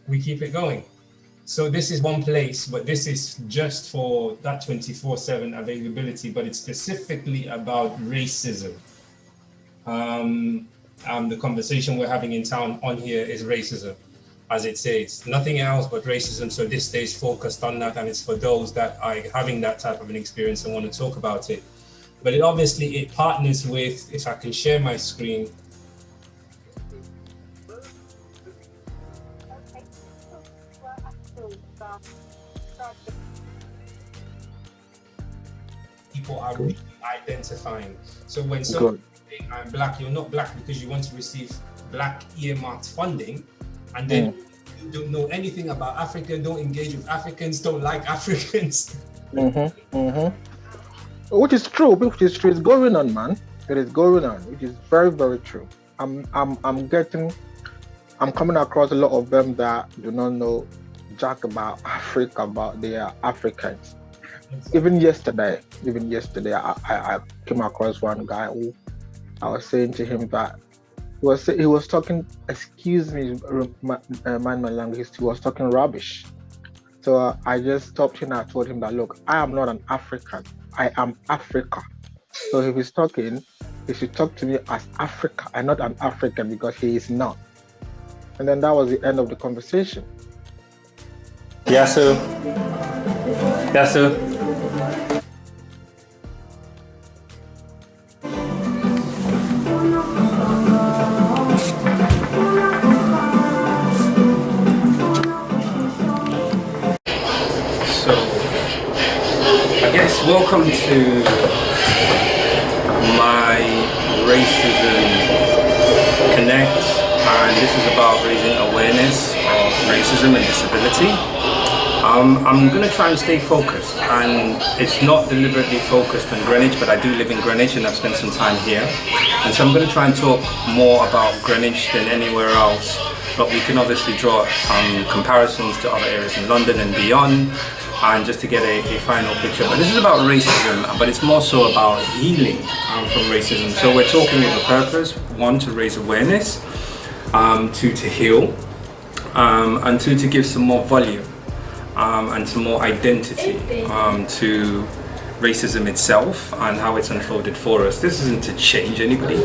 we keep it going. So this is one place, but this is just for that 24/7 availability, but it's specifically about racism. The conversation we're having in town on here is racism, as it says, nothing else but racism. So this stays focused on that, and it's for those that are having that type of an experience and want to talk about it. But it obviously, it partners with, if I can share my screen. People are really identifying. So when someone saying I'm black, you're not black because you want to receive black earmarked funding, and then you don't know anything about Africa, don't engage with Africans, don't like Africans. Which is true. It's going on, man. It is going on, which is very, very true. I'm coming across a lot of them that do not know jack about Africa, about their Africans. Even yesterday, I came across one guy who I was saying to him that he was talking, excuse me, mind my language, he was talking rubbish. So I just stopped him and I told him that, look, I am not an African, I am Africa. So if he's talking, he should talk to me as Africa and not an African, because he is not. And then that was the end of the conversation. Yasu. Welcome to my Racism Connect, and this is about raising awareness of racism and disability. I'm going to try and stay focused, and it's not deliberately focused on Greenwich, but I do live in Greenwich and I've spent some time here, and so I'm going to try and talk more about Greenwich than anywhere else, but we can obviously draw comparisons to other areas in London and beyond, and just to get a final picture. But this is about racism, but it's more so about healing from racism. So we're talking with a purpose: one, to raise awareness, two, to heal, and two, to give some more volume and some more identity to racism itself and how it's unfolded for us. This isn't to change anybody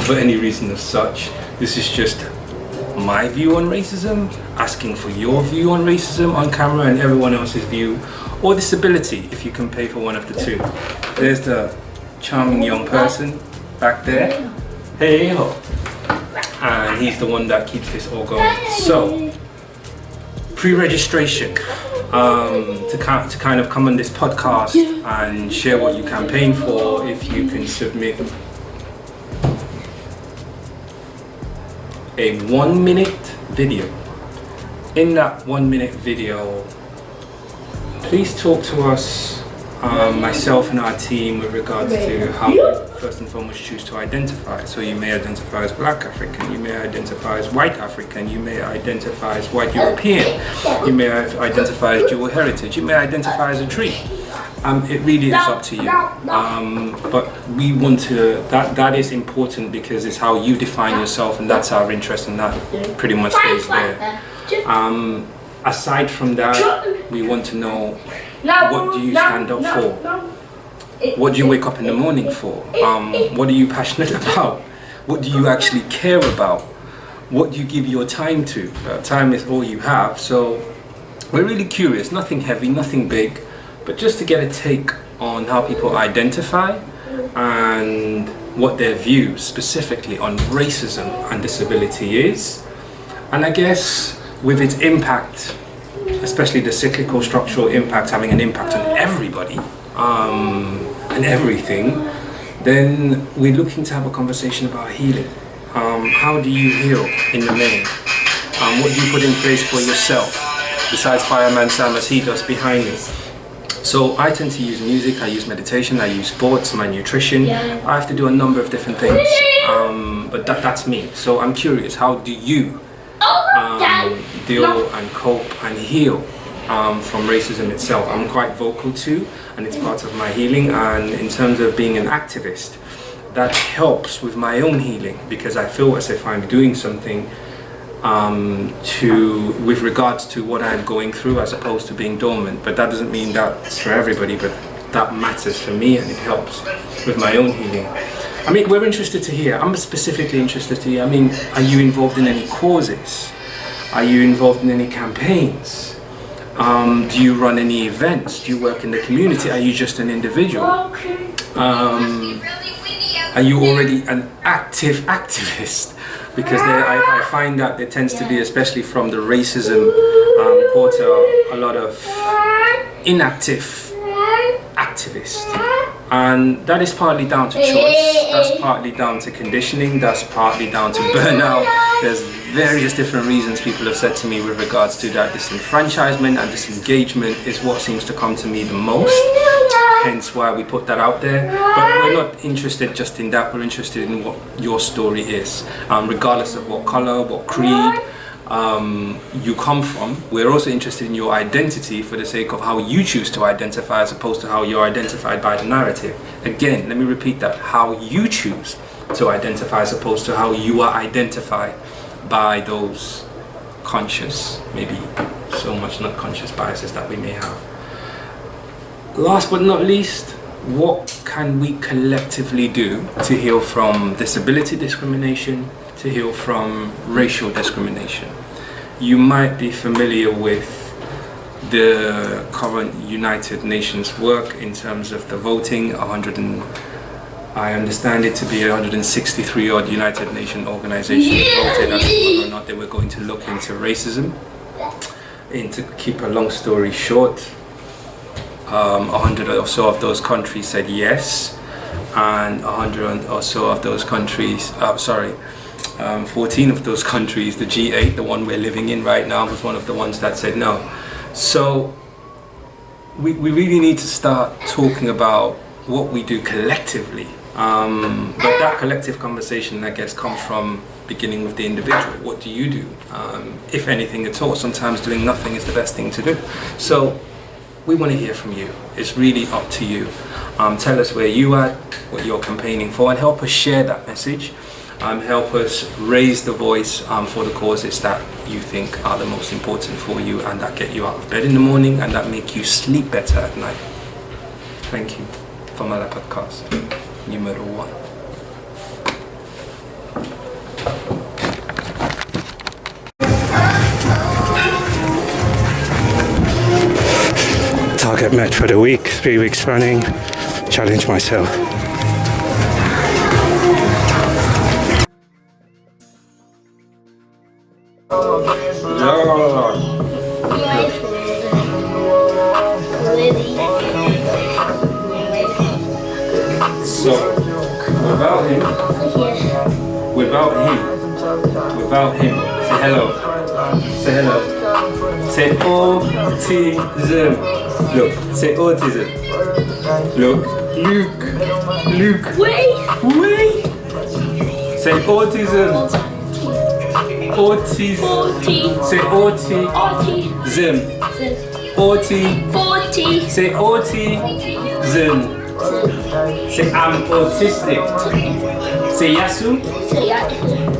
for any reason of such. This is just my view on racism, asking for your view on racism on camera, and everyone else's view, or disability, if you can pay for one of the two. There's the charming young person back there. Hey ho. And he's the one that keeps this all going. So, pre-registration to kind of come on this podcast and share what you campaign for. If you can submit a 1-minute video. In that 1-minute video, please talk to us, myself and our team, with regards to how you first and foremost choose to identify. So you may identify as Black African, you may identify as White African, you may identify as White European, you may identify as dual heritage, you may identify as a tree. It really is up to you. But we want to, that is important because it's how you define yourself, and that's our interest, and that pretty much stays there. Aside from that, we want to know, what do you stand up for? What do you wake up in the morning for? What are you passionate about? What do you actually care about? What do you give your time to? Time is all you have, so we're really curious. Nothing heavy, nothing big, but just to get a take on how people identify and what their view specifically on racism and disability is. And I guess with its impact, especially the cyclical structural impact, having an impact on everybody and everything, then we're looking to have a conversation about healing. How do you heal in the main? What do you put in place for yourself, besides Fireman Sam as he does behind me? So I tend to use music, I use meditation, I use sports, my nutrition. I have to do a number of different things, but that's me. So I'm curious, how do you deal and cope and heal from racism itself? I'm quite vocal too, and it's part of my healing. And in terms of being an activist, that helps with my own healing, because I feel as if I'm doing something with regards to what I'm going through, as opposed to being dormant. But that doesn't mean that's for everybody, but that matters for me, and it helps with my own healing. I mean, we're interested to hear. I'm specifically interested to hear. I mean, are you involved in any causes? Are you involved in any campaigns? Do you run any events? Do you work in the community? Are you just an individual? Are you already an active activist? Because I find that there tends to be, especially from the racism quarter, a lot of inactive activists. And that is partly down to choice, that's partly down to conditioning, that's partly down to burnout. There's various different reasons people have said to me with regards to that. Disenfranchisement and disengagement is what seems to come to me the most, hence why we put that out there. But we're not interested just in that, we're interested in what your story is, regardless of what color, what creed you come from. We're also interested in your identity for the sake of how you choose to identify, as opposed to how you're identified by the narrative. Again, let me repeat that: how you choose to identify, as opposed to how you are identified by those conscious, maybe so much not conscious biases that we may have. Last but not least, what can we collectively do to heal from disability discrimination, to heal from racial discrimination? You might be familiar with the current United Nations work in terms of the voting. I understand it to be 163 odd United Nations organizations voted as to whether or not they were going to look into racism. And to keep a long story short, 100 or so of those countries said yes, and 100 or so of those countries, 14 of those countries, the G8, the one we're living in right now, was one of the ones that said no. So we really need to start talking about what we do collectively. But that collective conversation, I guess, comes from beginning with the individual. What do you do? If anything at all. Sometimes doing nothing is the best thing to do. So we want to hear from you. It's really up to you. Tell us where you are, what you're campaigning for, and help us share that message. Help us raise the voice for the causes that you think are the most important for you, and that get you out of bed in the morning, and that make you sleep better at night. Thank you. Famala Podcast, numero 1. Target met for the week, 3 weeks running. Challenge myself. So, without him, say hello. Say hello. Say autism. Look, say autism. Look, Luke. Wait. Say autism. Say autism. Say autism. Say I'm autistic. Say Yasu.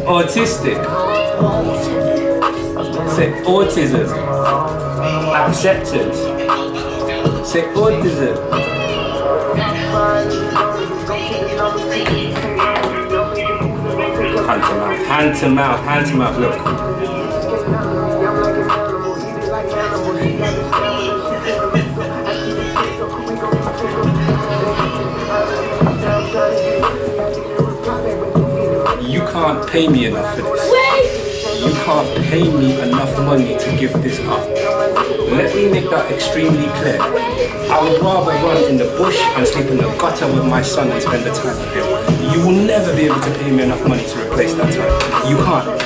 Autistic. Say autism. Accepted. Say autism. Hand to mouth, look. You can't pay me enough for this. You can't pay me enough money to give this up. Let me make that extremely clear. I would rather run in the bush and sleep in the gutter with my son and spend the time with him. You will never be able to pay me enough money to replace that time. You can't.